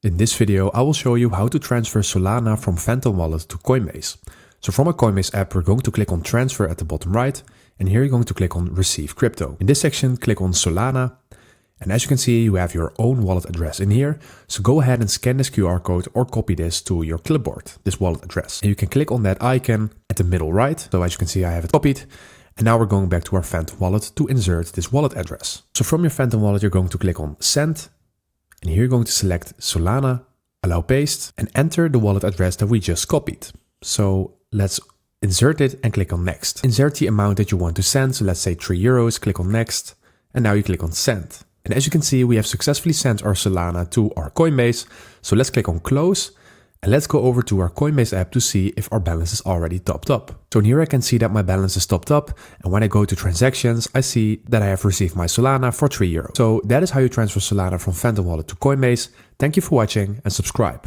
In this video, I will show you how to transfer Solana from Phantom Wallet to Coinbase. So from our Coinbase app, we're going to click on Transfer at the bottom right, and here you're going to click on Receive Crypto. In this section, click on Solana, and as you can see, you have your own wallet address in here. So go ahead and scan this QR code or copy this to your clipboard, this wallet address. And you can click on that icon at the middle right. So as you can see, I have it copied. And now we're going back to our Phantom Wallet to insert this wallet address. So from your Phantom Wallet, you're going to click on Send. And here you're going to select Solana, allow paste, and enter the wallet address that we just copied. So let's insert it and click on Next. Insert the amount that you want to send. So let's say €3, click on Next, and now you click on Send. And as you can see, we have successfully sent our Solana to our Coinbase. So let's click on Close. And let's go over to our Coinbase app to see if our balance is already topped up. So in here I can see that my balance is topped up. And when I go to transactions, I see that I have received my Solana for €3. So that is how you transfer Solana from Phantom Wallet to Coinbase. Thank you for watching and subscribe.